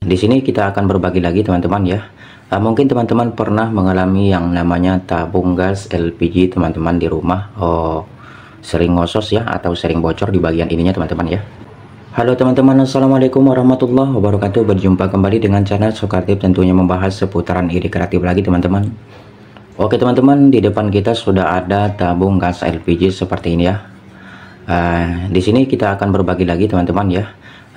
Di sini kita akan berbagi lagi teman-teman ya. Mungkin teman-teman pernah mengalami yang namanya tabung gas LPG teman-teman di rumah. Sering ngosos ya atau sering bocor di bagian ininya teman-teman ya. Halo teman-teman, assalamualaikum warahmatullahi wabarakatuh. Berjumpa kembali dengan channel Sokartip, tentunya membahas seputaran ide kreatif lagi teman-teman. Oke teman-teman, di depan kita sudah ada tabung gas LPG seperti ini ya. Di sini kita akan berbagi lagi teman-teman ya.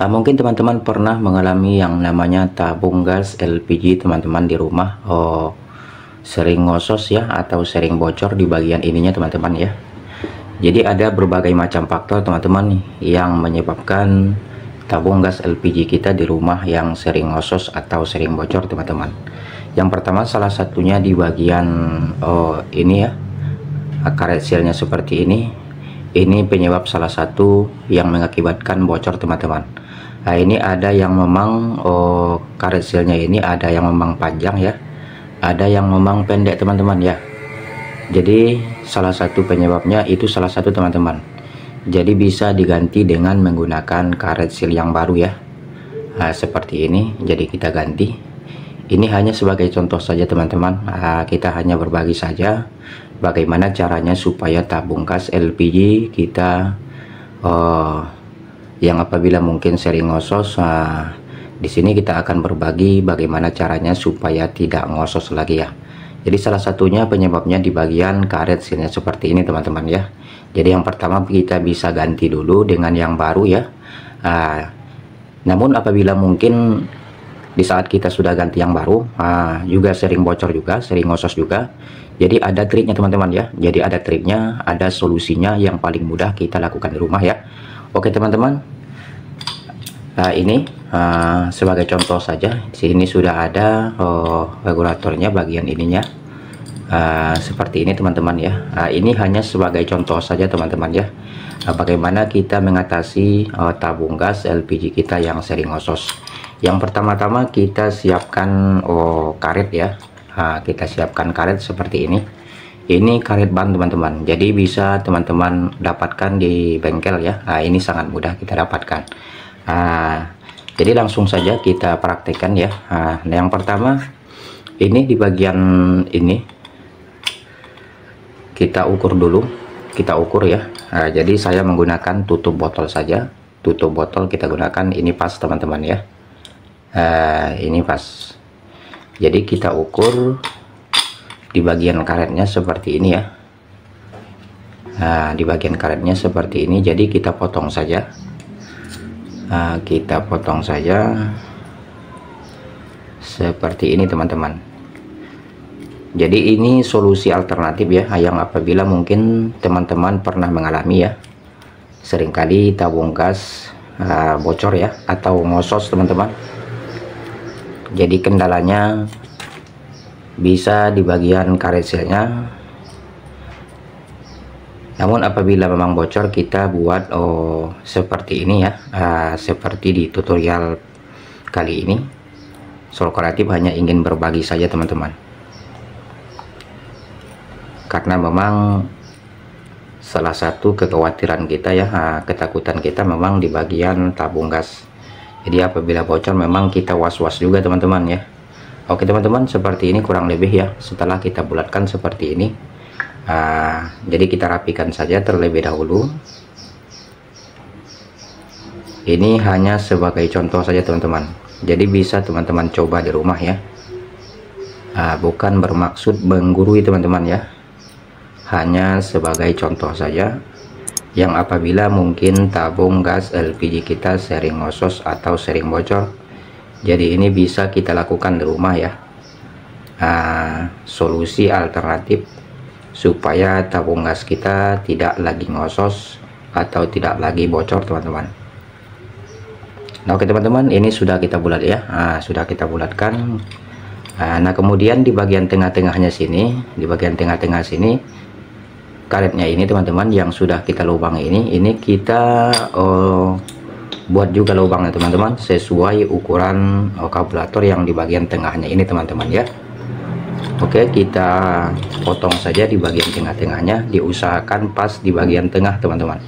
Mungkin teman-teman pernah mengalami yang namanya tabung gas LPG teman-teman di rumah. Sering ngosos ya atau sering bocor di bagian ininya teman-teman ya. Jadi ada berbagai macam faktor teman-teman yang menyebabkan tabung gas LPG kita di rumah yang sering ngosos atau sering bocor teman-teman. Yang pertama, salah satunya di bagian ini ya, karet sealnya seperti ini. Ini penyebab salah satu yang mengakibatkan bocor teman-teman. Nah, ini ada yang memang karet sealnya ini ada yang memang panjang ya, ada yang memang pendek teman-teman ya. Jadi salah satu penyebabnya itu salah satu teman-teman. Jadi bisa diganti dengan menggunakan karet seal yang baru ya. Nah, seperti ini. Jadi kita ganti. Ini hanya sebagai contoh saja teman-teman. Kita hanya berbagi saja bagaimana caranya supaya tabung gas LPG kita yang apabila mungkin sering ngosos. Di sini kita akan berbagi bagaimana caranya supaya tidak ngosos lagi ya. Jadi salah satunya penyebabnya di bagian karet sealnya seperti ini teman-teman ya. Jadi yang pertama kita bisa ganti dulu dengan yang baru ya. Namun apabila mungkin di saat kita sudah ganti yang baru juga sering bocor juga, sering ngosos juga. Jadi ada triknya teman-teman ya. Jadi ada triknya, ada solusinya yang paling mudah kita lakukan di rumah ya. Oke teman-teman. Ini sebagai contoh saja, di sini sudah ada regulatornya bagian ininya seperti ini teman-teman ya. Ini hanya sebagai contoh saja teman-teman ya, bagaimana kita mengatasi tabung gas LPG kita yang sering ngosos. Yang pertama-tama kita siapkan karet ya. Kita siapkan karet seperti ini. Ini karet ban teman-teman, jadi bisa teman-teman dapatkan di bengkel ya. Ini sangat mudah kita dapatkan. Jadi langsung saja kita praktekkan ya. Yang pertama ini di bagian ini kita ukur dulu, kita ukur ya. Jadi saya menggunakan tutup botol saja, tutup botol kita gunakan, ini pas teman-teman ya. Ini pas. Jadi kita ukur di bagian karetnya seperti ini ya. Di bagian karetnya seperti ini, jadi kita potong saja. Kita potong saja seperti ini teman-teman. Jadi ini solusi alternatif ya, yang apabila mungkin teman-teman pernah mengalami ya, seringkali tabung gas bocor ya atau ngosos teman-teman. Jadi kendalanya bisa di bagian karet sealnya. Namun apabila memang bocor, kita buat seperti ini ya, seperti di tutorial kali ini. Sokartip hanya ingin berbagi saja teman-teman, karena memang salah satu kekhawatiran kita ya, ketakutan kita memang di bagian tabung gas. Jadi apabila bocor memang kita was-was juga teman-teman ya. Oke teman-teman, seperti ini kurang lebih ya. Setelah kita bulatkan seperti ini, jadi kita rapikan saja terlebih dahulu. Ini hanya sebagai contoh saja teman-teman, jadi bisa teman-teman coba di rumah ya. Bukan bermaksud menggurui teman-teman ya, hanya sebagai contoh saja yang apabila mungkin tabung gas LPG kita sering ngosos atau sering bocor. Jadi ini bisa kita lakukan di rumah ya. Solusi alternatif supaya tabung gas kita tidak lagi ngosos atau tidak lagi bocor teman-teman. Nah, oke teman-teman, ini sudah kita bulat ya. Sudah kita bulatkan. Nah kemudian di bagian tengah-tengahnya sini, di bagian tengah-tengah sini karetnya ini teman-teman yang sudah kita lubang ini kita buat juga lubangnya teman-teman sesuai ukuran kaburator yang di bagian tengahnya ini teman-teman ya. Oke, kita potong saja di bagian tengah-tengahnya, diusahakan pas di bagian tengah teman-teman.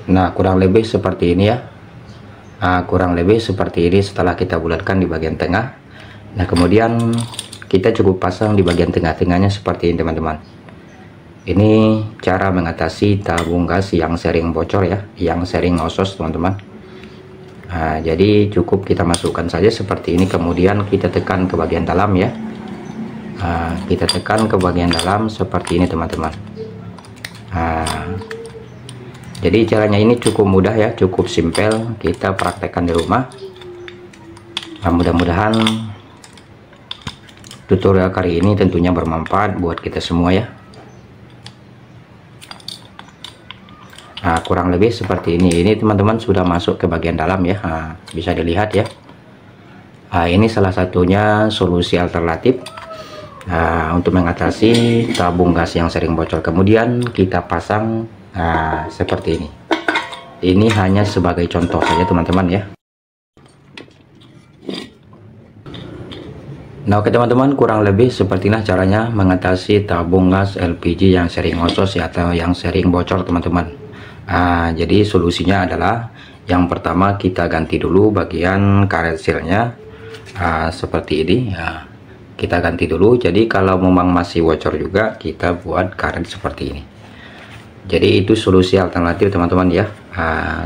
Nah, kurang lebih seperti ini ya. Kurang lebih seperti ini setelah kita bulatkan di bagian tengah. Nah, kemudian kita cukup pasang di bagian tengah-tengahnya seperti ini teman-teman. Ini cara mengatasi tabung gas yang sering bocor ya, yang sering ngosos teman-teman. Jadi cukup kita masukkan saja seperti ini, kemudian kita tekan ke bagian dalam ya. Kita tekan ke bagian dalam seperti ini teman-teman. Jadi caranya ini cukup mudah ya, cukup simpel, kita praktekkan di rumah. Mudah-mudahan tutorial kali ini tentunya bermanfaat buat kita semua ya. Kurang lebih seperti ini teman-teman sudah masuk ke bagian dalam ya. Bisa dilihat ya. Ini salah satunya solusi alternatif untuk mengatasi tabung gas yang sering bocor. Kemudian kita pasang seperti ini. Ini hanya sebagai contoh saja teman-teman ya. Nah, oke teman-teman, kurang lebih sepertilah caranya mengatasi tabung gas LPG yang sering ngosos ya, atau yang sering bocor teman-teman. Jadi solusinya adalah yang pertama kita ganti dulu bagian karet sealnya seperti ini ya. Kita ganti dulu. Jadi kalau memang masih bocor juga kita buat karet seperti ini. Jadi itu solusi alternatif teman-teman ya,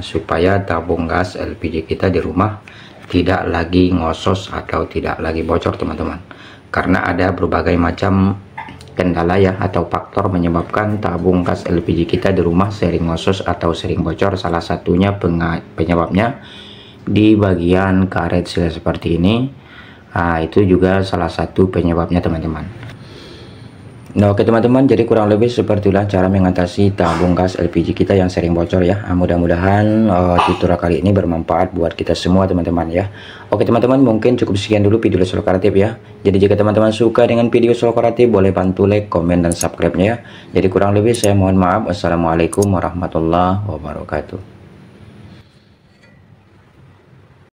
supaya tabung gas LPG kita di rumah tidak lagi ngosos atau tidak lagi bocor teman-teman. Karena ada berbagai macam kendala ya atau faktor menyebabkan tabung gas LPG kita di rumah sering ngosos atau sering bocor. Salah satunya penyebabnya di bagian karet seal seperti ini. Itu juga salah satu penyebabnya teman-teman. Nah, oke teman-teman, jadi kurang lebih sepertilah cara mengatasi tabung gas LPG kita yang sering bocor ya. Mudah-mudahan tutorial kali ini bermanfaat buat kita semua teman-teman ya. Oke teman-teman, mungkin cukup sekian dulu video solusi ya. Jadi jika teman-teman suka dengan video solusi, boleh bantu like, komen, dan subscribe-nya ya. Jadi kurang lebih saya mohon maaf. Wassalamualaikum warahmatullahi wabarakatuh.